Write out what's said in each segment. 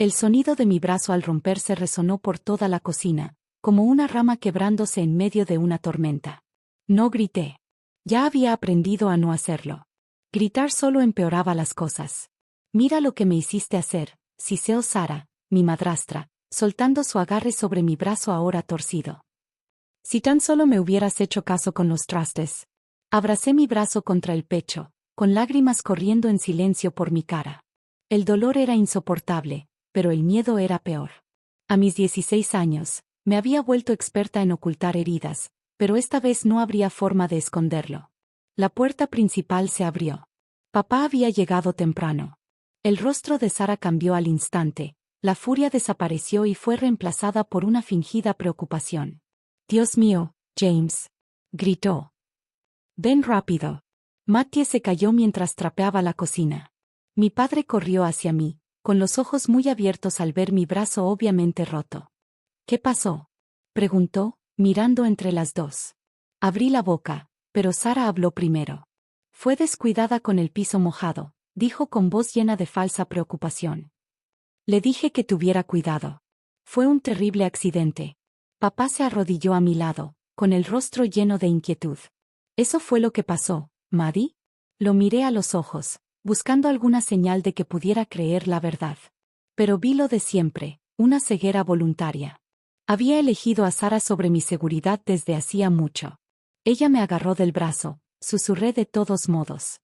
El sonido de mi brazo al romperse resonó por toda la cocina, como una rama quebrándose en medio de una tormenta. No grité. Ya había aprendido a no hacerlo. Gritar solo empeoraba las cosas. Mira lo que me hiciste hacer, siseó Sara, mi madrastra, soltando su agarre sobre mi brazo ahora torcido. Si tan solo me hubieras hecho caso con los trastes. Abracé mi brazo contra el pecho, con lágrimas corriendo en silencio por mi cara. El dolor era insoportable, pero el miedo era peor. A mis 16 años, me había vuelto experta en ocultar heridas, pero esta vez no habría forma de esconderlo. La puerta principal se abrió. Papá había llegado temprano. El rostro de Sara cambió al instante, la furia desapareció y fue reemplazada por una fingida preocupación. «Dios mío, James», gritó. «Ven rápido». Mattie se cayó mientras trapeaba la cocina. Mi padre corrió hacia mí, con los ojos muy abiertos al ver mi brazo obviamente roto. «¿Qué pasó?», preguntó, mirando entre las dos. Abrí la boca, pero Sara habló primero. «Fue descuidada con el piso mojado», dijo con voz llena de falsa preocupación. «Le dije que tuviera cuidado. Fue un terrible accidente». Papá se arrodilló a mi lado, con el rostro lleno de inquietud. «¿Eso fue lo que pasó, Maddie?». Lo miré a los ojos, buscando alguna señal de que pudiera creer la verdad. Pero vi lo de siempre, una ceguera voluntaria. Había elegido a Sara sobre mi seguridad desde hacía mucho. Ella me agarró del brazo, susurré de todos modos.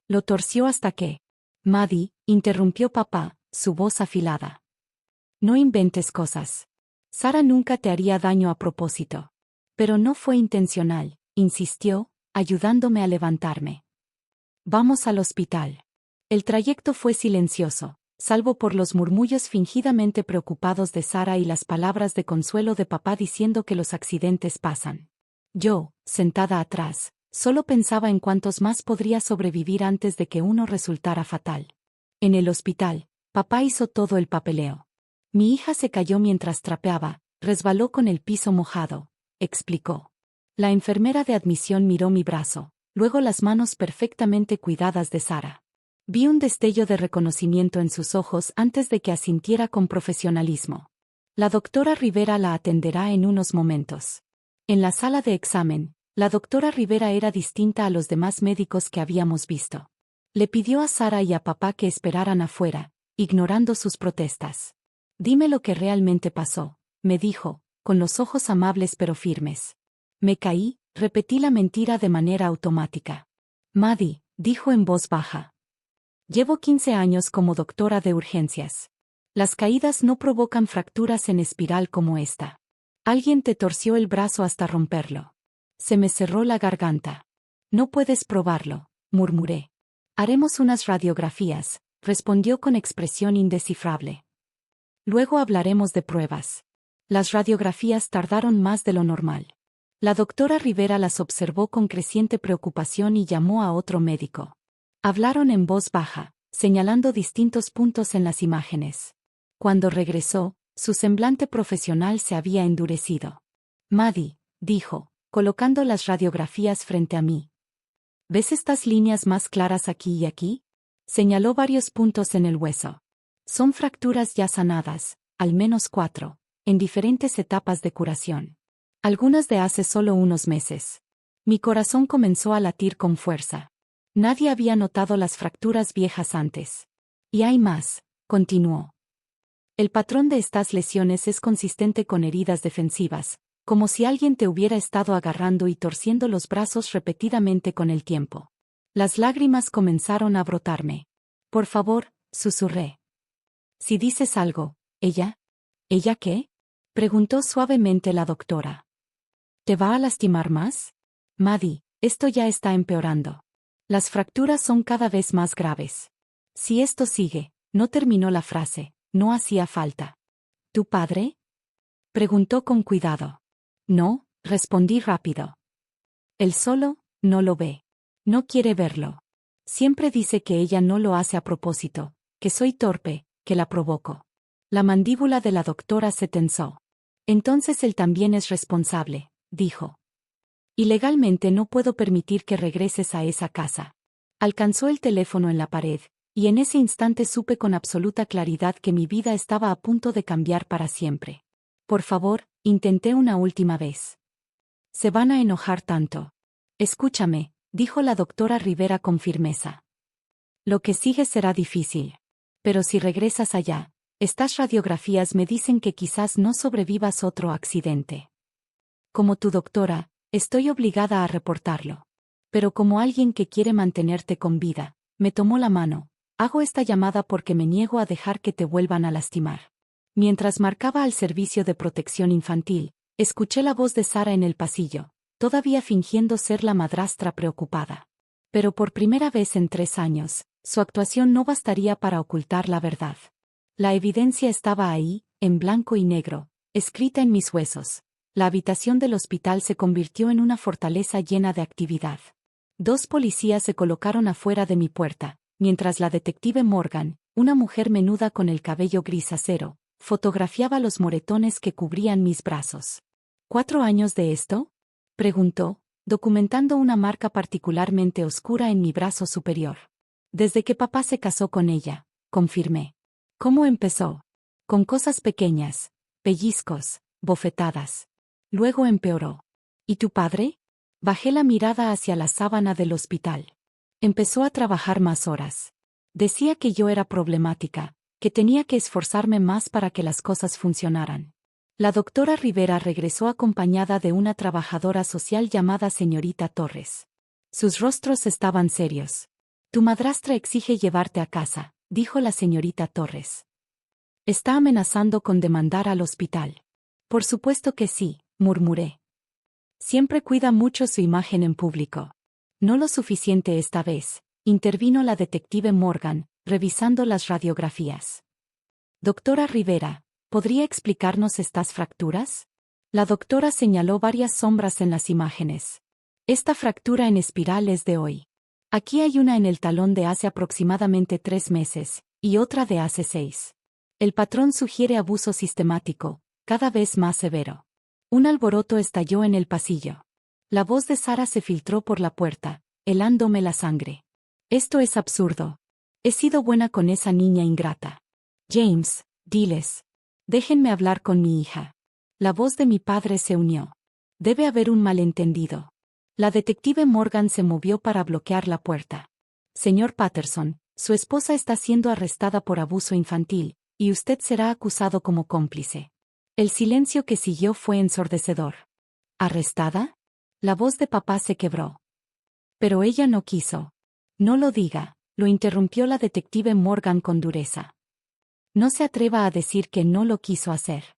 Lo torció hasta que... «Maddie», interrumpió papá, su voz afilada. «No inventes cosas. Sara nunca te haría daño a propósito». «Pero no fue intencional», insistió, ayudándome a levantarme. «Vamos al hospital». El trayecto fue silencioso, salvo por los murmullos fingidamente preocupados de Sara y las palabras de consuelo de papá diciendo que los accidentes pasan. Yo, sentada atrás, solo pensaba en cuántos más podría sobrevivir antes de que uno resultara fatal. En el hospital, papá hizo todo el papeleo. «Mi hija se cayó mientras trapeaba, resbaló con el piso mojado», explicó. La enfermera de admisión miró mi brazo, luego las manos perfectamente cuidadas de Sara. Vi un destello de reconocimiento en sus ojos antes de que asintiera con profesionalismo. «La doctora Rivera la atenderá en unos momentos». En la sala de examen, la doctora Rivera era distinta a los demás médicos que habíamos visto. Le pidió a Sara y a papá que esperaran afuera, ignorando sus protestas. «Dime lo que realmente pasó», me dijo, con los ojos amables pero firmes. Me caí, repetí la mentira de manera automática. «Maddie», dijo en voz baja. «Llevo 15 años como doctora de urgencias. Las caídas no provocan fracturas en espiral como esta. Alguien te torció el brazo hasta romperlo». Se me cerró la garganta. «No puedes probarlo», murmuré. «Haremos unas radiografías», respondió con expresión indescifrable. «Luego hablaremos de pruebas». Las radiografías tardaron más de lo normal. La doctora Rivera las observó con creciente preocupación y llamó a otro médico. Hablaron en voz baja, señalando distintos puntos en las imágenes. Cuando regresó, su semblante profesional se había endurecido. «Maddie», dijo, colocando las radiografías frente a mí. «¿Ves estas líneas más claras aquí y aquí?». Señaló varios puntos en el hueso. «Son fracturas ya sanadas, al menos 4, en diferentes etapas de curación. Algunas de hace solo unos meses». Mi corazón comenzó a latir con fuerza. Nadie había notado las fracturas viejas antes. «Y hay más», continuó. «El patrón de estas lesiones es consistente con heridas defensivas, como si alguien te hubiera estado agarrando y torciendo los brazos repetidamente con el tiempo». Las lágrimas comenzaron a brotarme. «Por favor», susurré. «Si dices algo, ella». «¿Ella qué?», preguntó suavemente la doctora. «¿Te va a lastimar más?». «Maddie, esto ya está empeorando. Las fracturas son cada vez más graves. Si esto sigue», no terminó la frase, no hacía falta. «¿Tu padre?», preguntó con cuidado. «No», respondí rápido. «Él solo, no lo ve. No quiere verlo. Siempre dice que ella no lo hace a propósito, que soy torpe, que la provoco». La mandíbula de la doctora se tensó. «Entonces él también es responsable», dijo. «Y legalmente no puedo permitir que regreses a esa casa». Alcanzó el teléfono en la pared, Y en ese instante supe con absoluta claridad que mi vida estaba a punto de cambiar para siempre. Por favor, intenté una última vez. Se van a enojar tanto. Escúchame, dijo la doctora Rivera con firmeza. Lo que sigue será difícil. Pero si regresas allá, estas radiografías me dicen que quizás no sobrevivas otro accidente. Como tu doctora, estoy obligada a reportarlo. Pero como alguien que quiere mantenerte con vida, me tomó la mano. Hago esta llamada porque me niego a dejar que te vuelvan a lastimar. Mientras marcaba al servicio de protección infantil, escuché la voz de Sara en el pasillo, todavía fingiendo ser la madrastra preocupada. Pero por primera vez en 3 años, su actuación no bastaría para ocultar la verdad. La evidencia estaba ahí, en blanco y negro, escrita en mis huesos. La habitación del hospital se convirtió en una fortaleza llena de actividad. 2 policías se colocaron afuera de mi puerta, mientras la detective Morgan, una mujer menuda con el cabello gris acero, fotografiaba los moretones que cubrían mis brazos. ¿4 años de esto? Preguntó, documentando una marca particularmente oscura en mi brazo superior. Desde que papá se casó con ella, confirmé. ¿Cómo empezó? Con cosas pequeñas, pellizcos, bofetadas. Luego empeoró. ¿Y tu padre? Bajé la mirada hacia la sábana del hospital. Empezó a trabajar más horas. Decía que yo era problemática, que tenía que esforzarme más para que las cosas funcionaran. La doctora Rivera regresó acompañada de una trabajadora social llamada señorita Torres. Sus rostros estaban serios. Tu madrastra exige llevarte a casa, dijo la señorita Torres. Está amenazando con demandar al hospital. Por supuesto que sí, murmuré. Siempre cuida mucho su imagen en público. No lo suficiente esta vez, intervino la detective Morgan, revisando las radiografías. Doctora Rivera, ¿podría explicarnos estas fracturas? La doctora señaló varias sombras en las imágenes. Esta fractura en espiral es de hoy. Aquí hay una en el talón de hace aproximadamente 3 meses, y otra de hace 6. El patrón sugiere abuso sistemático, cada vez más severo. Un alboroto estalló en el pasillo. La voz de Sara se filtró por la puerta, helándome la sangre. Esto es absurdo. He sido buena con esa niña ingrata. James, diles. Déjenme hablar con mi hija. La voz de mi padre se unió. Debe haber un malentendido. La detective Morgan se movió para bloquear la puerta. Señor Patterson, su esposa está siendo arrestada por abuso infantil, y usted será acusado como cómplice. El silencio que siguió fue ensordecedor. ¿Arrestada? La voz de papá se quebró. Pero ella no quiso. No lo diga, lo interrumpió la detective Morgan con dureza. No se atreva a decir que no lo quiso hacer.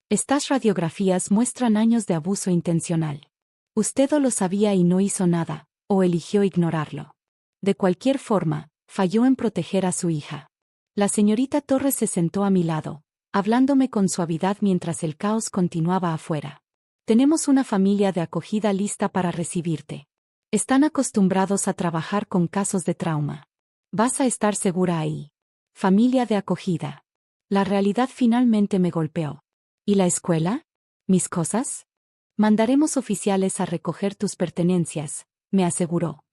Estas radiografías muestran años de abuso intencional. Usted o lo sabía y no hizo nada, o eligió ignorarlo. De cualquier forma, falló en proteger a su hija. La señorita Torres se sentó a mi lado, hablándome con suavidad mientras el caos continuaba afuera. Tenemos una familia de acogida lista para recibirte. Están acostumbrados a trabajar con casos de trauma. Vas a estar segura ahí. Familia de acogida. La realidad finalmente me golpeó. ¿Y la escuela? ¿Mis cosas? Mandaremos oficiales a recoger tus pertenencias, me aseguró.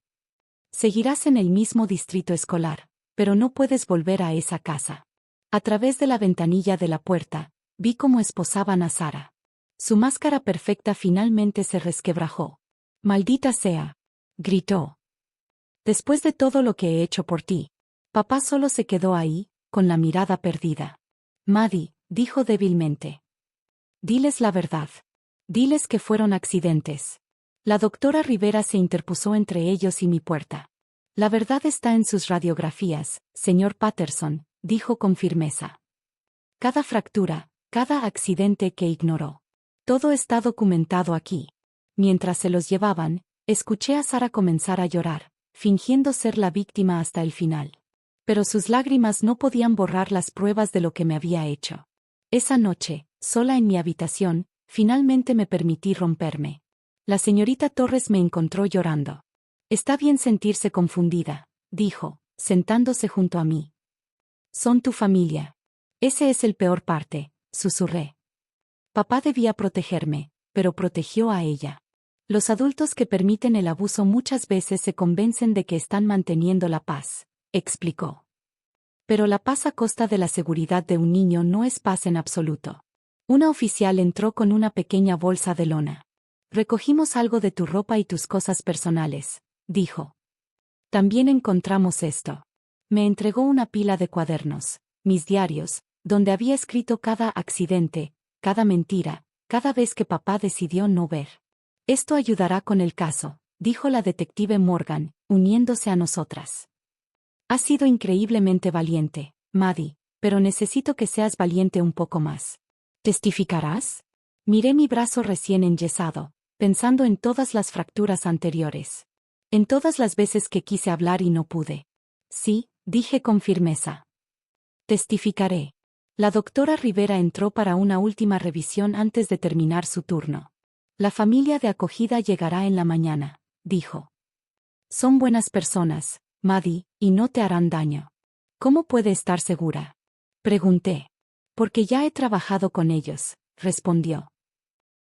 Seguirás en el mismo distrito escolar, pero no puedes volver a esa casa. A través de la ventanilla de la puerta, vi cómo esposaban a Sara. Su máscara perfecta finalmente se resquebrajó. Maldita sea, gritó. Después de todo lo que he hecho por ti. Papá solo se quedó ahí, con la mirada perdida. Maddie, dijo débilmente. Diles la verdad. Diles que fueron accidentes. La doctora Rivera se interpuso entre ellos y mi puerta. La verdad está en sus radiografías, señor Patterson, dijo con firmeza. Cada fractura, cada accidente que ignoró. Todo está documentado aquí. Mientras se los llevaban, escuché a Sara comenzar a llorar, fingiendo ser la víctima hasta el final. Pero sus lágrimas no podían borrar las pruebas de lo que me había hecho. Esa noche, sola en mi habitación, finalmente me permití romperme. La señorita Torres me encontró llorando. Está bien sentirse confundida, dijo, sentándose junto a mí. Son tu familia. Ese es el peor parte, susurré. Papá debía protegerme, pero protegió a ella. Los adultos que permiten el abuso muchas veces se convencen de que están manteniendo la paz, explicó. Pero la paz a costa de la seguridad de un niño no es paz en absoluto. Una oficial entró con una pequeña bolsa de lona. Recogimos algo de tu ropa y tus cosas personales, dijo. También encontramos esto. Me entregó una pila de cuadernos, mis diarios, donde había escrito cada accidente, cada mentira, cada vez que papá decidió no ver. Esto ayudará con el caso, dijo la detective Morgan, uniéndose a nosotras. Has sido increíblemente valiente, Maddie, pero necesito que seas valiente un poco más. ¿Testificarás? Miré mi brazo recién enyesado, pensando en todas las fracturas anteriores. En todas las veces que quise hablar y no pude. Sí, dije con firmeza. Testificaré. La doctora Rivera entró para una última revisión antes de terminar su turno. La familia de acogida llegará en la mañana, dijo. Son buenas personas, Maddie, y no te harán daño. ¿Cómo puede estar segura? Pregunté. Porque ya he trabajado con ellos, respondió.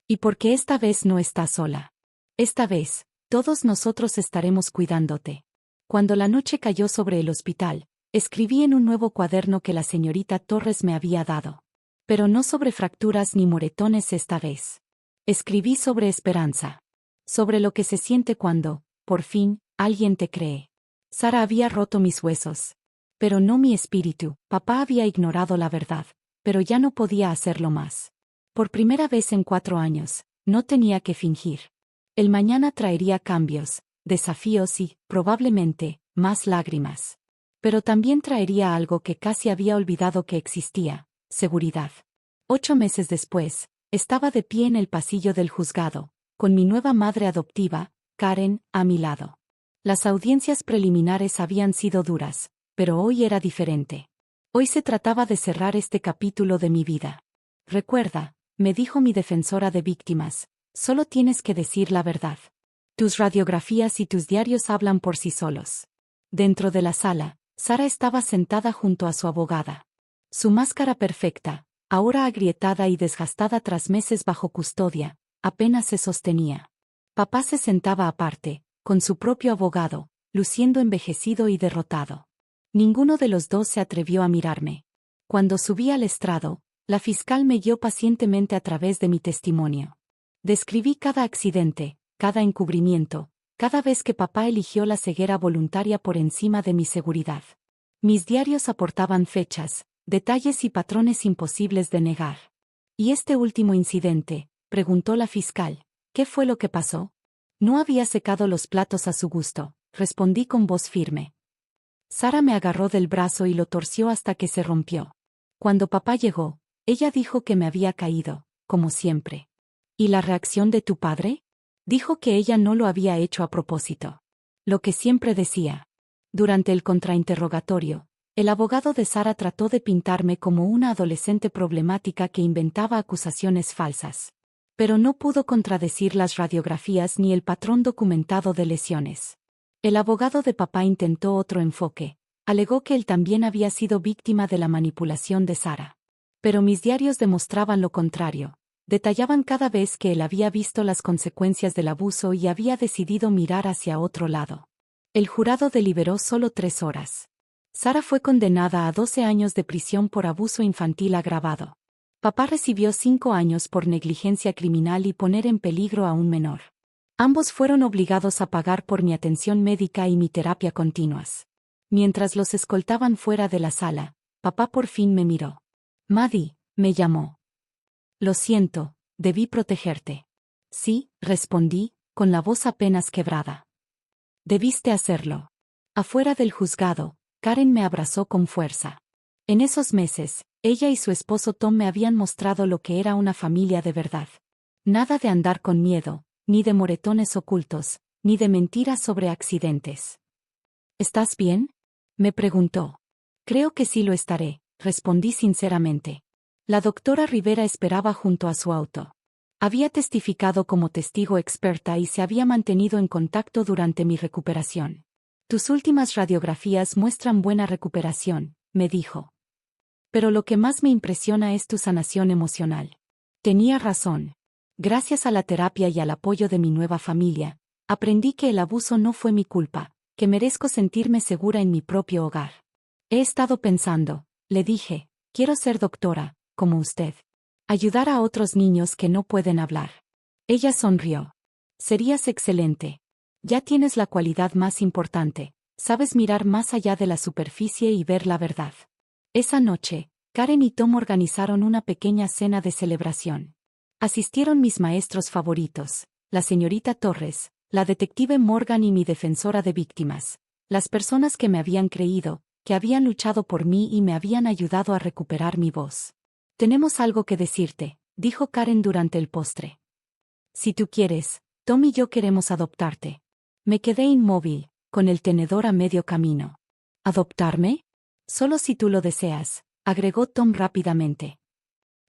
Y porque esta vez no estás sola. Esta vez, todos nosotros estaremos cuidándote. Cuando la noche cayó sobre el hospital, escribí en un nuevo cuaderno que la señorita Torres me había dado. Pero no sobre fracturas ni moretones esta vez. Escribí sobre esperanza. Sobre lo que se siente cuando, por fin, alguien te cree. Sara había roto mis huesos. Pero no mi espíritu. Papá había ignorado la verdad, pero ya no podía hacerlo más. Por primera vez en 4 años, no tenía que fingir. El mañana traería cambios, desafíos y, probablemente, más lágrimas. Pero también traería algo que casi había olvidado que existía, seguridad. 8 meses después, estaba de pie en el pasillo del juzgado, con mi nueva madre adoptiva, Karen, a mi lado. Las audiencias preliminares habían sido duras, pero hoy era diferente. Hoy se trataba de cerrar este capítulo de mi vida. Recuerda, me dijo mi defensora de víctimas, solo tienes que decir la verdad. Tus radiografías y tus diarios hablan por sí solos. Dentro de la sala, Sara estaba sentada junto a su abogada. Su máscara perfecta, ahora agrietada y desgastada tras meses bajo custodia, apenas se sostenía. Papá se sentaba aparte, con su propio abogado, luciendo envejecido y derrotado. Ninguno de los dos se atrevió a mirarme. Cuando subí al estrado, la fiscal me guió pacientemente a través de mi testimonio. Describí cada accidente, cada encubrimiento, cada vez que papá eligió la ceguera voluntaria por encima de mi seguridad. Mis diarios aportaban fechas, detalles y patrones imposibles de negar. ¿Y este último incidente?, preguntó la fiscal. ¿Qué fue lo que pasó? No había secado los platos a su gusto, respondí con voz firme. Sara me agarró del brazo y lo torció hasta que se rompió. Cuando papá llegó, ella dijo que me había caído, como siempre. ¿Y la reacción de tu padre? Dijo que ella no lo había hecho a propósito. Lo que siempre decía. Durante el contrainterrogatorio, el abogado de Sara trató de pintarme como una adolescente problemática que inventaba acusaciones falsas. Pero no pudo contradecir las radiografías ni el patrón documentado de lesiones. El abogado de papá intentó otro enfoque. Alegó que él también había sido víctima de la manipulación de Sara. Pero mis diarios demostraban lo contrario. Detallaban cada vez que él había visto las consecuencias del abuso y había decidido mirar hacia otro lado. El jurado deliberó solo 3 horas. Sara fue condenada a 12 años de prisión por abuso infantil agravado. Papá recibió 5 años por negligencia criminal y poner en peligro a un menor. Ambos fueron obligados a pagar por mi atención médica y mi terapia continuas. Mientras los escoltaban fuera de la sala, papá por fin me miró. Maddie, me llamó. Lo siento, debí protegerte. Sí, respondí, con la voz apenas quebrada. Debiste hacerlo. Afuera del juzgado, Karen me abrazó con fuerza. En esos meses, ella y su esposo Tom me habían mostrado lo que era una familia de verdad. Nada de andar con miedo, ni de moretones ocultos, ni de mentiras sobre accidentes. ¿Estás bien?, me preguntó. Creo que sí lo estaré, respondí sinceramente. La doctora Rivera esperaba junto a su auto. Había testificado como testigo experta y se había mantenido en contacto durante mi recuperación. Tus últimas radiografías muestran buena recuperación, me dijo. Pero lo que más me impresiona es tu sanación emocional. Tenía razón. Gracias a la terapia y al apoyo de mi nueva familia, aprendí que el abuso no fue mi culpa, que merezco sentirme segura en mi propio hogar. He estado pensando, le dije, quiero ser doctora, como usted. Ayudar a otros niños que no pueden hablar. Ella sonrió. Serías excelente. Ya tienes la cualidad más importante, sabes mirar más allá de la superficie y ver la verdad. Esa noche, Karen y Tom organizaron una pequeña cena de celebración. Asistieron mis maestros favoritos, la señorita Torres, la detective Morgan y mi defensora de víctimas, las personas que me habían creído, que habían luchado por mí y me habían ayudado a recuperar mi voz. Tenemos algo que decirte, dijo Karen durante el postre. Si tú quieres, Tom y yo queremos adoptarte. Me quedé inmóvil, con el tenedor a medio camino. ¿Adoptarme? Solo si tú lo deseas, agregó Tom rápidamente.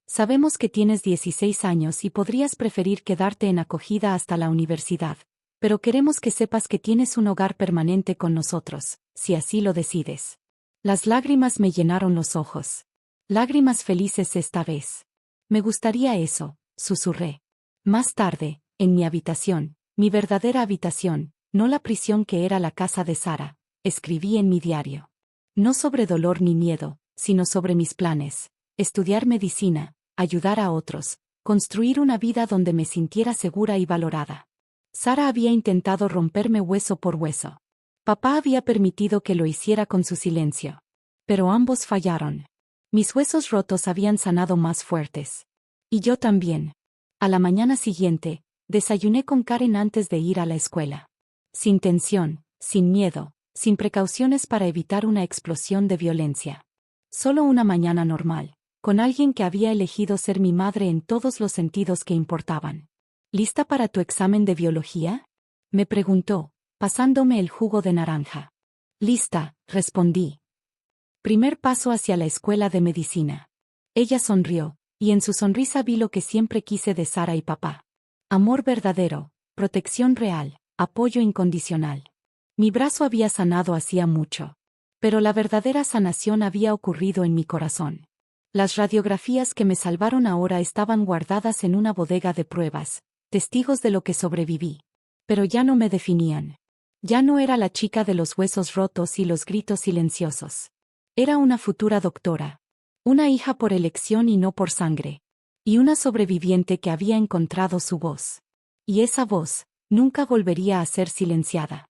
Sabemos que tienes 16 años y podrías preferir quedarte en acogida hasta la universidad, pero queremos que sepas que tienes un hogar permanente con nosotros, si así lo decides. Las lágrimas me llenaron los ojos. Lágrimas felices esta vez. Me gustaría eso, susurré. Más tarde, en mi habitación, mi verdadera habitación, no la prisión que era la casa de Sara, escribí en mi diario. No sobre dolor ni miedo, sino sobre mis planes, estudiar medicina, ayudar a otros, construir una vida donde me sintiera segura y valorada. Sara había intentado romperme hueso por hueso. Papá había permitido que lo hiciera con su silencio. Pero ambos fallaron. Mis huesos rotos habían sanado más fuertes. Y yo también. A la mañana siguiente, desayuné con Karen antes de ir a la escuela. Sin tensión, sin miedo, sin precauciones para evitar una explosión de violencia. Solo una mañana normal, con alguien que había elegido ser mi madre en todos los sentidos que importaban. ¿Lista para tu examen de biología? Me preguntó, pasándome el jugo de naranja. Lista, respondí. Primer paso hacia la escuela de medicina. Ella sonrió, y en su sonrisa vi lo que siempre quise de Sara y papá. Amor verdadero, protección real, apoyo incondicional. Mi brazo había sanado hacía mucho. Pero la verdadera sanación había ocurrido en mi corazón. Las radiografías que me salvaron ahora estaban guardadas en una bodega de pruebas, testigos de lo que sobreviví. Pero ya no me definían. Ya no era la chica de los huesos rotos y los gritos silenciosos. Era una futura doctora. Una hija por elección y no por sangre. Y una sobreviviente que había encontrado su voz. Y esa voz, nunca volvería a ser silenciada.